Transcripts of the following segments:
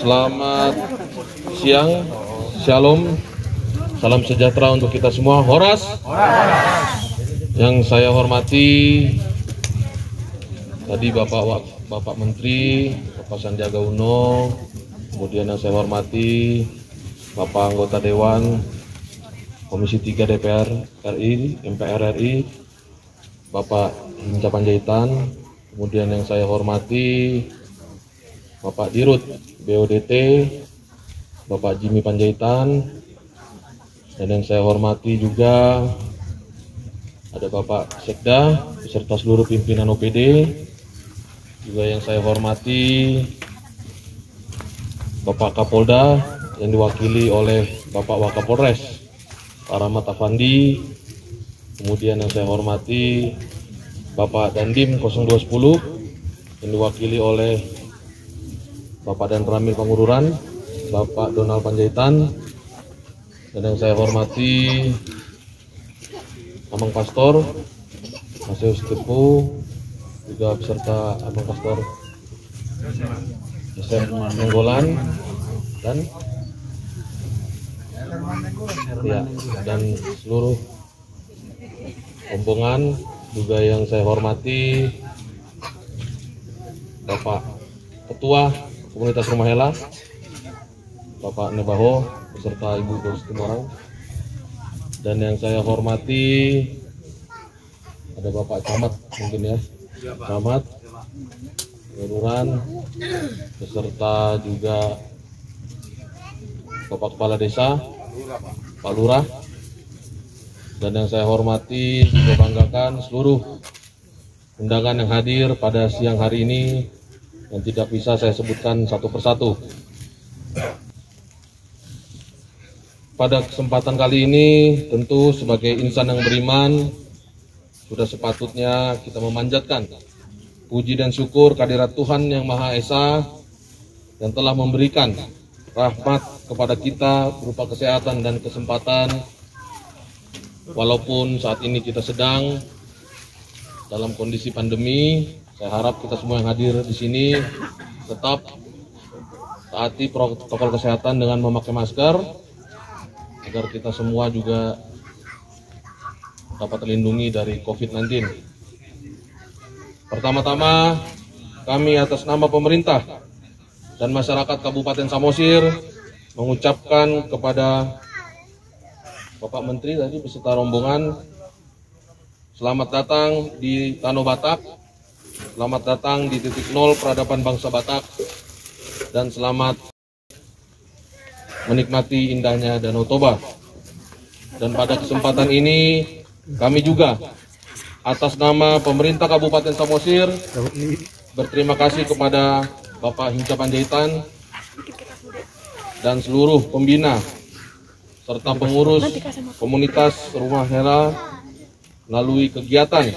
Selamat siang, shalom, salam sejahtera untuk kita semua. Horas. Yang saya hormati tadi Bapak Menteri, Bapak Sandiaga Uno, kemudian yang saya hormati Bapak Anggota Dewan Komisi 3 DPR RI, MPR RI, Bapak Hinca Panjaitan, kemudian yang saya hormati Bapak Dirut BODT, Bapak Jimmy Panjaitan, dan yang saya hormati juga ada Bapak Sekda beserta seluruh pimpinan OPD, juga yang saya hormati Bapak Kapolda yang diwakili oleh Bapak Wakapolres Pak Rahmat Afandi, kemudian yang saya hormati Bapak Dandim 0210 yang diwakili oleh Bapak Dan Ramil Pangururan, Bapak Donald Panjaitan, dan yang saya hormati Amang Pastor, Mas Yus Tepu, juga beserta Amang Pastor Yosef Menggolan dan seluruh rombongan, juga yang saya hormati Bapak Ketua Komunitas Rumah Hela, Bapak Nebaho beserta Ibu Doris Timorang, dan yang saya hormati ada Bapak Camat mungkin ya, Camat Kelurahan beserta juga Bapak Kepala Desa, Pak Lurah, dan yang saya hormati juga banggakan seluruh undangan yang hadir pada siang hari ini yang tidak bisa saya sebutkan satu persatu. Pada kesempatan kali ini tentu sebagai insan yang beriman sudah sepatutnya kita memanjatkan puji dan syukur kehadirat Tuhan Yang Maha Esa yang telah memberikan rahmat kepada kita berupa kesehatan dan kesempatan, walaupun saat ini kita sedang dalam kondisi pandemi. Saya harap kita semua yang hadir di sini tetap taati protokol kesehatan dengan memakai masker agar kita semua juga dapat terlindungi dari COVID-19. Pertama-tama, kami atas nama pemerintah dan masyarakat Kabupaten Samosir mengucapkan kepada Bapak Menteri tadi beserta rombongan, selamat datang di Tanah Batak, selamat datang di titik nol peradaban bangsa Batak, dan selamat menikmati indahnya Danau Toba. Dan pada kesempatan ini kami juga atas nama pemerintah Kabupaten Samosir berterima kasih kepada Bapak Hinca Panjaitan dan seluruh pembina serta pengurus komunitas Rumah Hela melalui kegiatan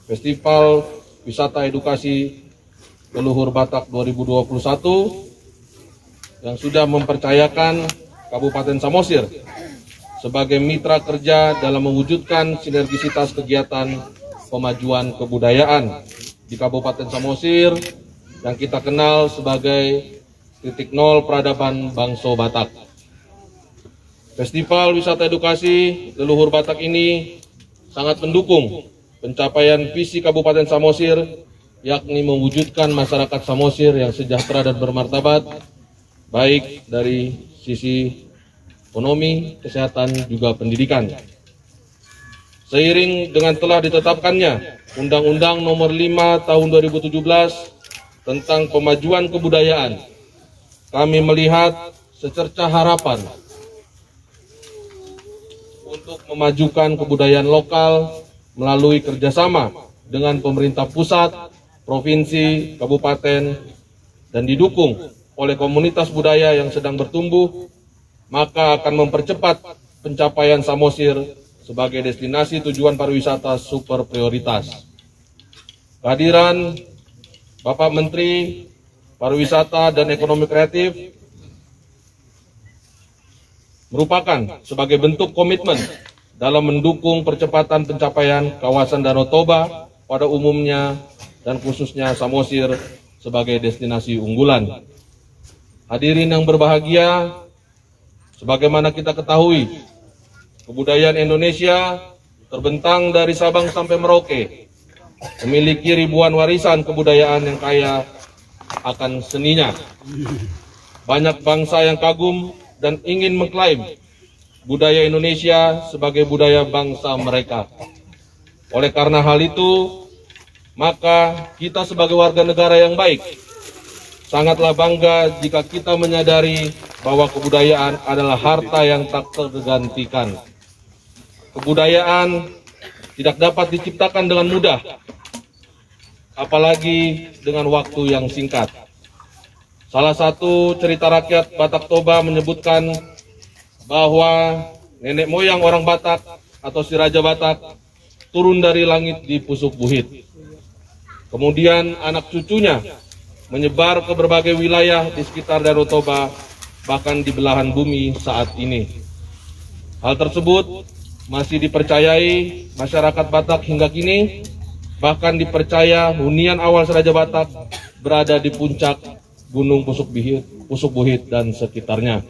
Festival Wisata Edukasi Leluhur Batak 2021 yang sudah mempercayakan Kabupaten Samosir sebagai mitra kerja dalam mewujudkan sinergisitas kegiatan pemajuan kebudayaan di Kabupaten Samosir yang kita kenal sebagai titik nol peradaban bangsa Batak. Festival Wisata Edukasi Leluhur Batak ini sangat mendukung pencapaian visi Kabupaten Samosir, yakni mewujudkan masyarakat Samosir yang sejahtera dan bermartabat, baik dari sisi ekonomi, kesehatan, juga pendidikan. Seiring dengan telah ditetapkannya Undang-Undang Nomor 5 Tahun 2017 tentang pemajuan kebudayaan, kami melihat secercah harapan untuk memajukan kebudayaan lokal melalui kerjasama dengan pemerintah pusat, provinsi, kabupaten, dan didukung oleh komunitas budaya yang sedang bertumbuh, maka akan mempercepat pencapaian Samosir sebagai destinasi tujuan pariwisata super prioritas. Kehadiran Bapak Menteri Pariwisata dan Ekonomi Kreatif merupakan sebagai bentuk komitmen dalam mendukung percepatan pencapaian kawasan Danau Toba pada umumnya dan khususnya Samosir sebagai destinasi unggulan. Hadirin yang berbahagia, sebagaimana kita ketahui, kebudayaan Indonesia terbentang dari Sabang sampai Merauke, memiliki ribuan warisan kebudayaan yang kaya akan seninya. Banyak bangsa yang kagum dan ingin mengklaim budaya Indonesia sebagai budaya bangsa mereka. Oleh karena hal itu, maka kita sebagai warga negara yang baik sangatlah bangga jika kita menyadari bahwa kebudayaan adalah harta yang tak tergantikan. Kebudayaan tidak dapat diciptakan dengan mudah, apalagi dengan waktu yang singkat. Salah satu cerita rakyat Batak Toba menyebutkan bahwa nenek moyang orang Batak atau si Raja Batak turun dari langit di Pusuk Buhit. Kemudian anak cucunya menyebar ke berbagai wilayah di sekitar Danau Toba, bahkan di belahan bumi saat ini. Hal tersebut masih dipercayai masyarakat Batak hingga kini, bahkan dipercaya hunian awal Raja Batak berada di puncak Gunung Pusuk Buhit dan sekitarnya.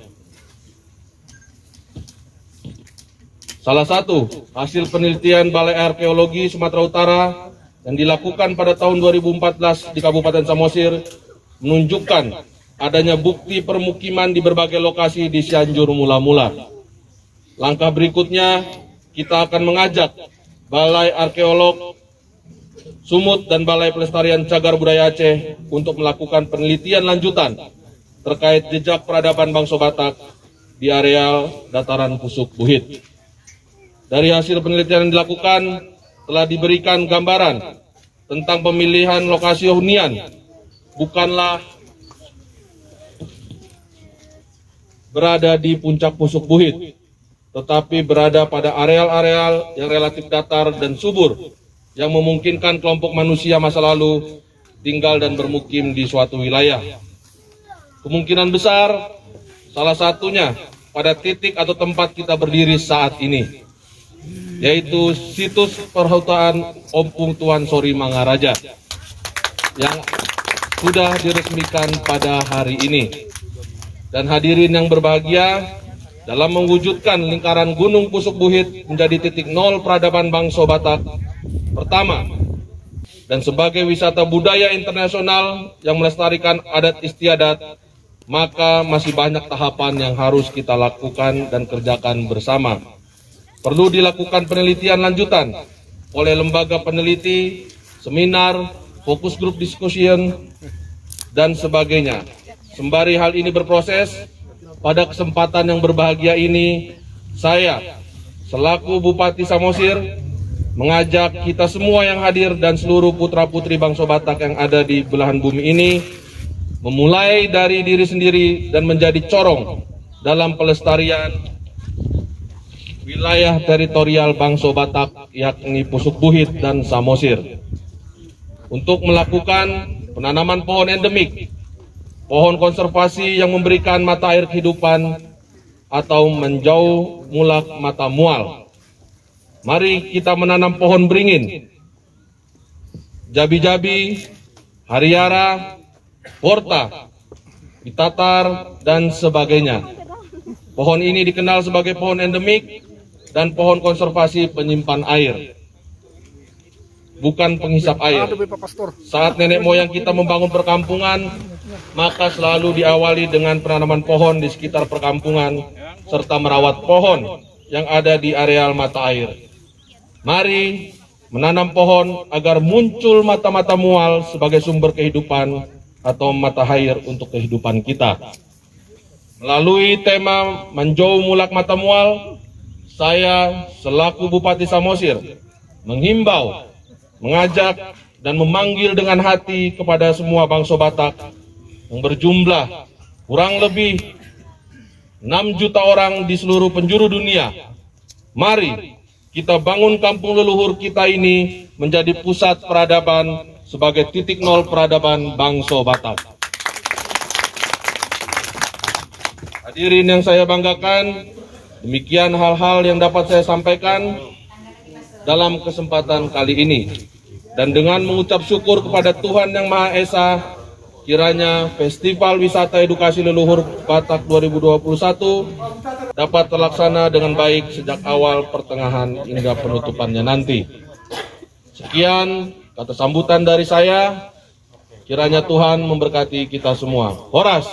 Salah satu hasil penelitian Balai Arkeologi Sumatera Utara yang dilakukan pada tahun 2014 di Kabupaten Samosir menunjukkan adanya bukti permukiman di berbagai lokasi di Cianjur mula-mula. Langkah berikutnya, kita akan mengajak Balai Arkeolog Sumut dan Balai Pelestarian Cagar Budaya Aceh untuk melakukan penelitian lanjutan terkait jejak peradaban bangsa Batak di areal dataran Pusuk Buhit. Dari hasil penelitian yang dilakukan, telah diberikan gambaran tentang pemilihan lokasi hunian bukanlah berada di puncak Pusuk Buhit, tetapi berada pada areal-areal yang relatif datar dan subur yang memungkinkan kelompok manusia masa lalu tinggal dan bermukim di suatu wilayah. Kemungkinan besar salah satunya pada titik atau tempat kita berdiri saat ini, yaitu situs perhutaan Ompung Tuan Sori Mangaraja yang sudah diresmikan pada hari ini. Dan hadirin yang berbahagia, dalam mewujudkan lingkaran Gunung Pusuk Buhit menjadi titik nol peradaban bangsa Batak pertama dan sebagai wisata budaya internasional yang melestarikan adat istiadat, maka masih banyak tahapan yang harus kita lakukan dan kerjakan bersama. Perlu dilakukan penelitian lanjutan oleh lembaga peneliti, seminar, fokus group discussion, dan sebagainya. Sembari hal ini berproses, pada kesempatan yang berbahagia ini, saya selaku Bupati Samosir mengajak kita semua yang hadir dan seluruh putra-putri bangsa Batak yang ada di belahan bumi ini memulai dari diri sendiri dan menjadi corong dalam pelestarian wilayah teritorial bangsa Batak, yakni Pusuk Buhit dan Samosir, untuk melakukan penanaman pohon endemik, pohon konservasi yang memberikan mata air kehidupan atau menjauh mulak mata mual. Mari kita menanam pohon beringin, jabi-jabi, hariara, porta, bitatar, dan sebagainya. Pohon ini dikenal sebagai pohon endemik dan pohon konservasi penyimpan air, bukan penghisap air. Saat nenek moyang kita membangun perkampungan, maka selalu diawali dengan penanaman pohon di sekitar perkampungan, serta merawat pohon yang ada di areal mata air. Mari menanam pohon agar muncul mata-mata mual sebagai sumber kehidupan atau mata air untuk kehidupan kita. Melalui tema Menjauh Mulak Mata Mual, saya selaku Bupati Samosir menghimbau, mengajak, dan memanggil dengan hati kepada semua bangsa Batak yang berjumlah kurang lebih 6 juta orang di seluruh penjuru dunia. Mari kita bangun kampung leluhur kita ini menjadi pusat peradaban sebagai titik nol peradaban bangsa Batak. Hadirin yang saya banggakan, demikian hal-hal yang dapat saya sampaikan dalam kesempatan kali ini. Dan dengan mengucap syukur kepada Tuhan Yang Maha Esa, kiranya Festival Wisata Edukasi Leluhur Batak 2021 dapat terlaksana dengan baik sejak awal, pertengahan, hingga penutupannya nanti. Sekian kata sambutan dari saya. Kiranya Tuhan memberkati kita semua. Horas.